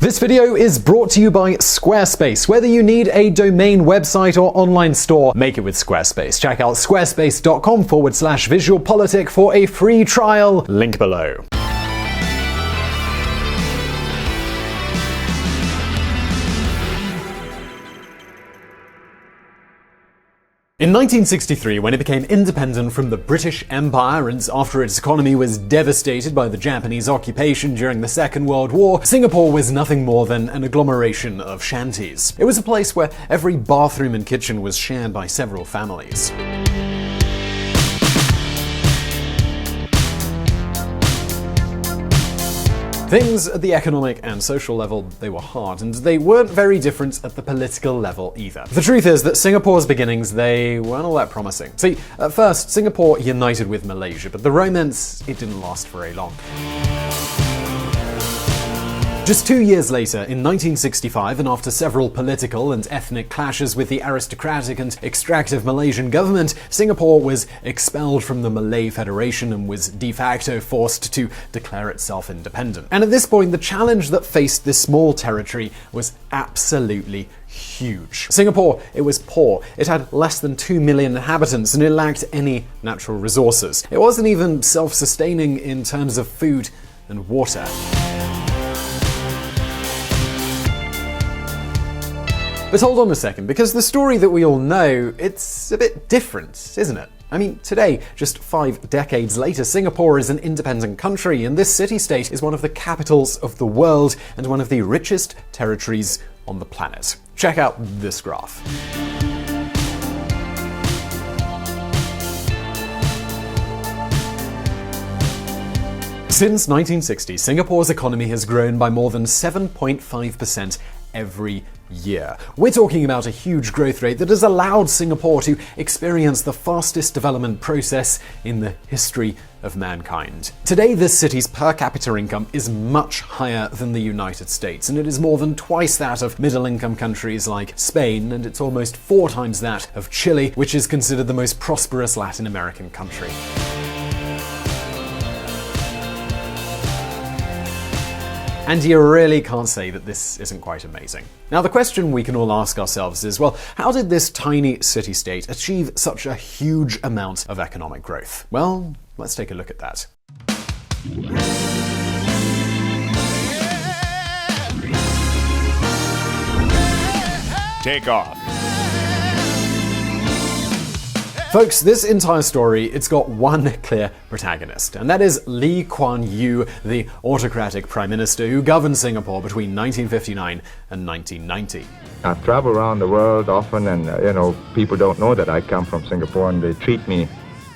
This video is brought to you by Squarespace. Whether you need a domain, website, or online store, make it with Squarespace. Check out squarespace.com/VisualPolitik for a free trial. Link below. In 1963, when it became independent from the British Empire and after its economy was devastated by the Japanese occupation during the Second World War, Singapore was nothing more than an agglomeration of shanties. It was a place where every bathroom and kitchen was shared by several families. Things at the economic and social level, they were hard, and they weren't very different at the political level either. The truth is that Singapore's beginnings, they weren't all that promising. See, at first, Singapore united with Malaysia, but the romance, it didn't last very long. Just 2 years later, in 1965, and after several political and ethnic clashes with the aristocratic and extractive Malaysian government, Singapore was expelled from the Malay Federation and was de facto forced to declare itself independent. And at this point, the challenge that faced this small territory was absolutely huge. Singapore, it was poor. It had less than 2 million inhabitants, and it lacked any natural resources. It wasn't even self-sustaining in terms of food and water. But hold on a second, because the story that we all know, it's a bit different, isn't it? I mean, today, just 5 decades later, Singapore is an independent country, and this city-state is one of the capitals of the world and one of the richest territories on the planet. Check out this graph. Since 1960, Singapore's economy has grown by more than 7.5% every year. We're talking about a huge growth rate that has allowed Singapore to experience the fastest development process in the history of mankind. Today, this city's per capita income is much higher than the United States, and it is more than twice that of middle-income countries like Spain, and it's almost 4 times that of Chile, which is considered the most prosperous Latin American country. And you really can't say that this isn't quite amazing. Now, the question we can all ask ourselves is, well, how did this tiny city-state achieve such a huge amount of economic growth? Well, let's take a look at that. Take off. Folks, this entire story, it's got one clear protagonist, and that is Lee Kuan Yew, the autocratic prime minister who governed Singapore between 1959 and 1990. I travel around the world often, and people don't know that I come from Singapore, and they treat me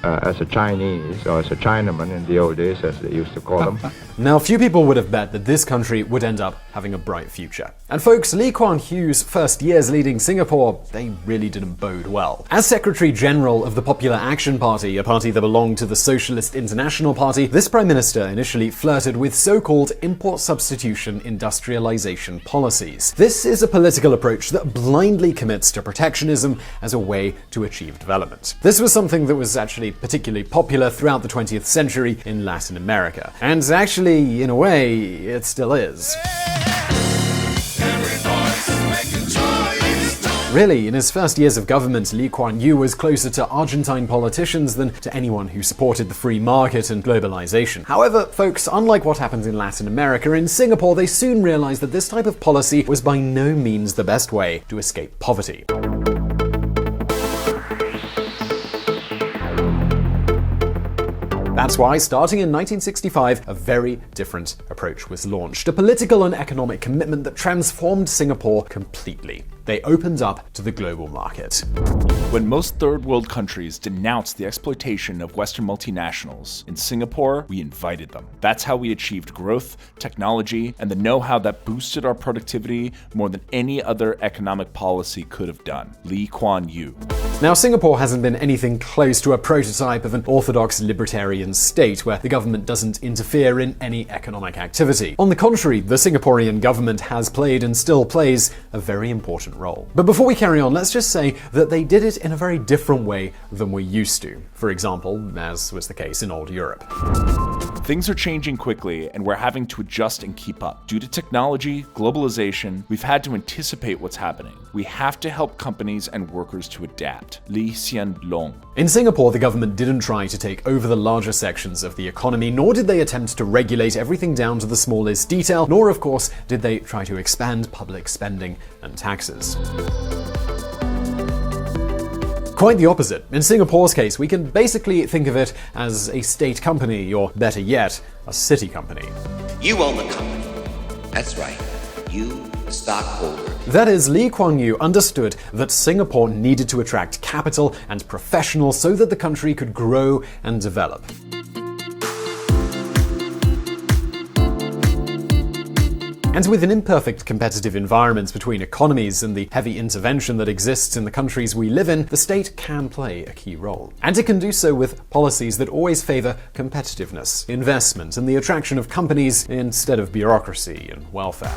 as a Chinese, or as a Chinaman in the old days, as they used to call them. Now, few people would have bet that this country would end up having a bright future. And folks, Lee Kuan Yew's first years leading Singapore, they really didn't bode well. As Secretary General of the Popular Action Party, a party that belonged to the Socialist International Party, this prime minister initially flirted with so-called import substitution industrialization policies. This is a political approach that blindly commits to protectionism as a way to achieve development. This was something that was actually particularly popular throughout the 20th century in Latin America. And actually, in a way, it still is. Really, in his first years of government, Lee Kuan Yew was closer to Argentine politicians than to anyone who supported the free market and globalization. However, folks, unlike what happened in Latin America, in Singapore they soon realized that this type of policy was by no means the best way to escape poverty. That's why, starting in 1965, a very different approach was launched. A political and economic commitment that transformed Singapore completely. They opened up to the global market. When most third world countries denounced the exploitation of Western multinationals, in Singapore, we invited them. That's how we achieved growth, technology, and the know-how that boosted our productivity more than any other economic policy could have done. Lee Kuan Yew. Now, Singapore hasn't been anything close to a prototype of an orthodox libertarian state where the government doesn't interfere in any economic activity. On the contrary, the Singaporean government has played and still plays a very important role. But before we carry on, let's just say that they did it in a very different way than we're used to. For example, as was the case in old Europe. Things are changing quickly, and we're having to adjust and keep up. Due to technology, globalization, we've had to anticipate what's happening. We have to help companies and workers to adapt. Lee Hsien Loong. In Singapore, the government didn't try to take over the larger sections of the economy, nor did they attempt to regulate everything down to the smallest detail, nor, of course, did they try to expand public spending and taxes. Quite the opposite. In Singapore's case, we can basically think of it as a state company, or better yet, a city company. You own the company. That's right. You, the stockholder. That is, Lee Kuan Yew understood that Singapore needed to attract capital and professionals so that the country could grow and develop. And with an imperfect competitive environment between economies and the heavy intervention that exists in the countries we live in, the state can play a key role. And it can do so with policies that always favor competitiveness, investment, and the attraction of companies instead of bureaucracy and welfare.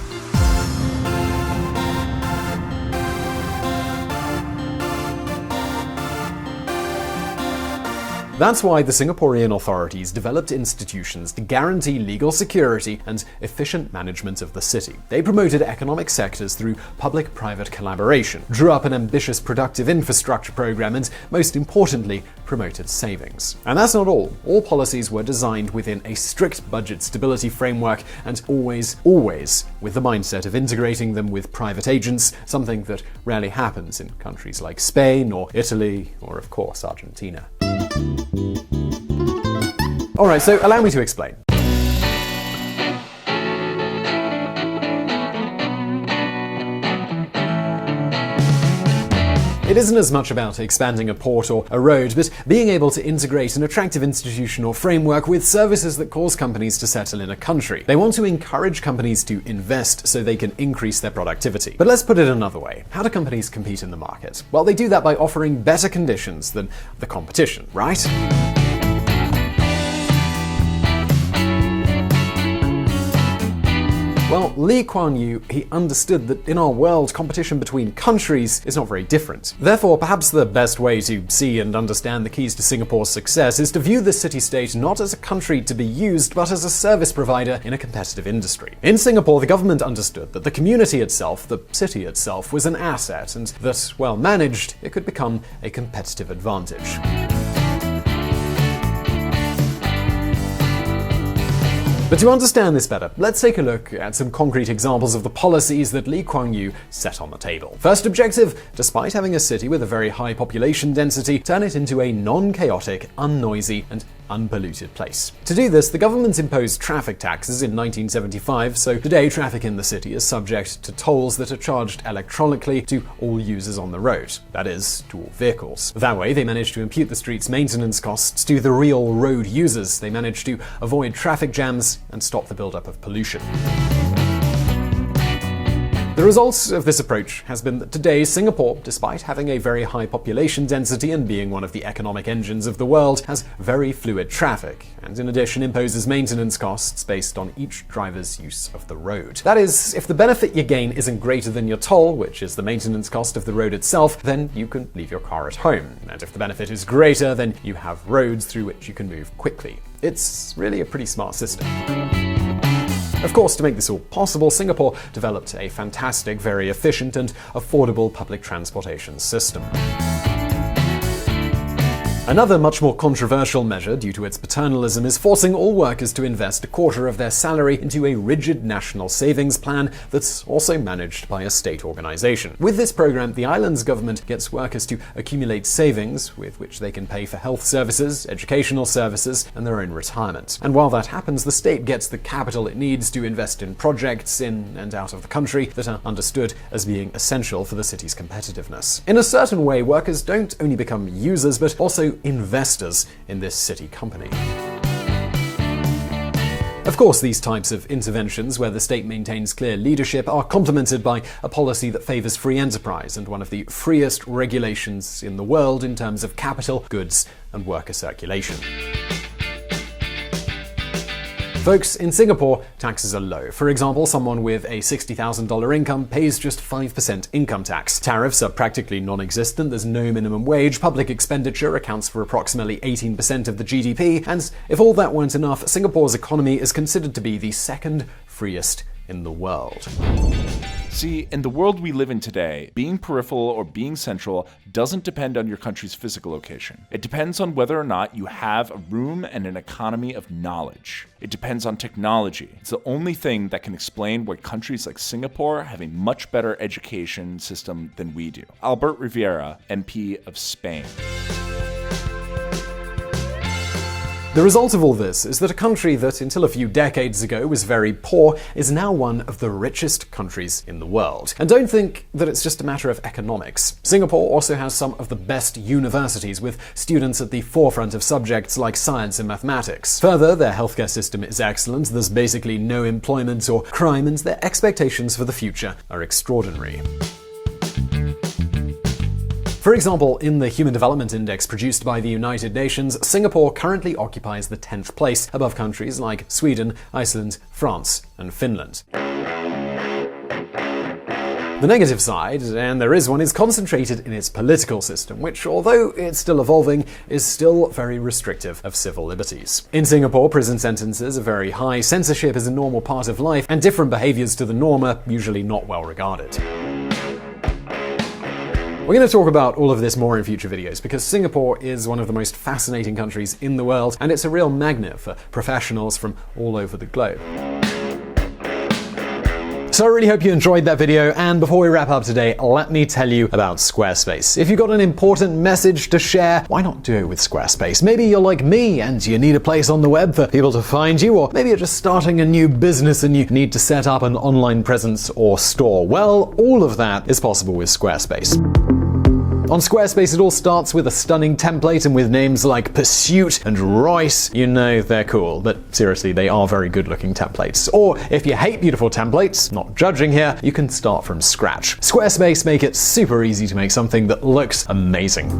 That's why the Singaporean authorities developed institutions to guarantee legal security and efficient management of the city. They promoted economic sectors through public-private collaboration, drew up an ambitious productive infrastructure program, and most importantly, promoted savings. And that's not all. All policies were designed within a strict budget stability framework and always with the mindset of integrating them with private agents, something that rarely happens in countries like Spain or Italy or, of course, Argentina. Alright, so allow me to explain. It isn't as much about expanding a port or a road, but being able to integrate an attractive institutional framework with services that cause companies to settle in a country. They want to encourage companies to invest so they can increase their productivity. But let's put it another way. How do companies compete in the market? Well, they do that by offering better conditions than the competition, right? Well, Lee Kuan Yew, he understood that in our world, competition between countries is not very different. Therefore, perhaps the best way to see and understand the keys to Singapore's success is to view the city-state not as a country to be used, but as a service provider in a competitive industry. In Singapore, the government understood that the community itself, the city itself, was an asset, and that, well managed, it could become a competitive advantage. But to understand this better, let's take a look at some concrete examples of the policies that Lee Kuan Yew set on the table. First objective, despite having a city with a very high population density, turn it into a non-chaotic, unnoisy, and unpolluted place. To do this, the government imposed traffic taxes in 1975, so today traffic in the city is subject to tolls that are charged electronically to all users on the road, that is, to all vehicles. That way, they managed to impute the street's maintenance costs to the real road users. They managed to avoid traffic jams and stop the buildup of pollution. The result of this approach has been that today Singapore, despite having a very high population density and being one of the economic engines of the world, has very fluid traffic, and in addition imposes maintenance costs based on each driver's use of the road. That is, if the benefit you gain isn't greater than your toll, which is the maintenance cost of the road itself, then you can leave your car at home. And if the benefit is greater, then you have roads through which you can move quickly. It's really a pretty smart system. Of course, to make this all possible, Singapore developed a fantastic, very efficient and affordable public transportation system. Another much more controversial measure due to its paternalism is forcing all workers to invest a quarter of their salary into a rigid national savings plan that's also managed by a state organization. With this program, the island's government gets workers to accumulate savings with which they can pay for health services, educational services, and their own retirement. And while that happens, the state gets the capital it needs to invest in projects in and out of the country that are understood as being essential for the city's competitiveness. In a certain way, workers don't only become users, but also investors in this city company. Of course, these types of interventions, where the state maintains clear leadership, are complemented by a policy that favors free enterprise and one of the freest regulations in the world in terms of capital, goods, and worker circulation. Folks, in Singapore, taxes are low. For example, someone with a $60,000 income pays just 5% income tax. Tariffs are practically non-existent, there's no minimum wage, public expenditure accounts for approximately 18% of the GDP, and if all that weren't enough, Singapore's economy is considered to be the second freest in the world. See, in the world we live in today, being peripheral or being central doesn't depend on your country's physical location. It depends on whether or not you have a room and an economy of knowledge. It depends on technology. It's the only thing that can explain why countries like Singapore have a much better education system than we do. Albert Rivera, MP of Spain. The result of all this is that a country that until a few decades ago was very poor is now one of the richest countries in the world. And don't think that it's just a matter of economics. Singapore also has some of the best universities, with students at the forefront of subjects like science and mathematics. Further, their healthcare system is excellent, there's basically no employment or crime, and their expectations for the future are extraordinary. For example, in the Human Development Index produced by the United Nations, Singapore currently occupies the 10th place, above countries like Sweden, Iceland, France, and Finland. The negative side, and there is one, is concentrated in its political system, which, although it's still evolving, is still very restrictive of civil liberties. In Singapore, prison sentences are very high, censorship is a normal part of life, and different behaviors to the norm are usually not well regarded. We're going to talk about all of this more in future videos, because Singapore is one of the most fascinating countries in the world, and it's a real magnet for professionals from all over the globe. So I really hope you enjoyed that video, and before we wrap up today, let me tell you about Squarespace. If you've got an important message to share, why not do it with Squarespace? Maybe you're like me and you need a place on the web for people to find you, or maybe you're just starting a new business and you need to set up an online presence or store. Well, all of that is possible with Squarespace. On Squarespace, it all starts with a stunning template, and with names like Pursuit and Royce, you know they're cool. But seriously, they are very good-looking templates. Or if you hate beautiful templates, not judging here, you can start from scratch. Squarespace make it super easy to make something that looks amazing.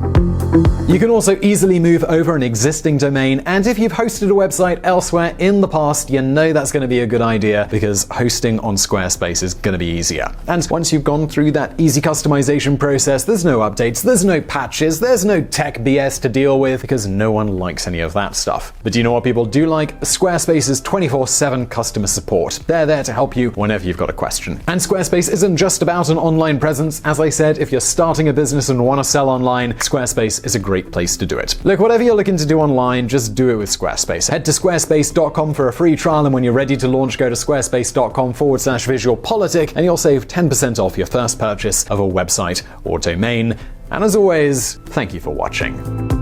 You can also easily move over an existing domain, and if you've hosted a website elsewhere in the past, you know that's going to be a good idea, because hosting on Squarespace is going to be easier. And once you've gone through that easy customization process, there's no updates, there's no patches, there's no tech BS to deal with, because no one likes any of that stuff. But do you know what people do like? Squarespace's 24/7 customer support. They're there to help you whenever you've got a question. And Squarespace isn't just about an online presence. As I said, if you're starting a business and want to sell online, Squarespace is a great place to do it. Look, whatever you're looking to do online, just do it with Squarespace. Head to squarespace.com for a free trial, and when you're ready to launch, go to squarespace.com/VisualPolitik, and you'll save 10% off your first purchase of a website or domain. And as always, thank you for watching.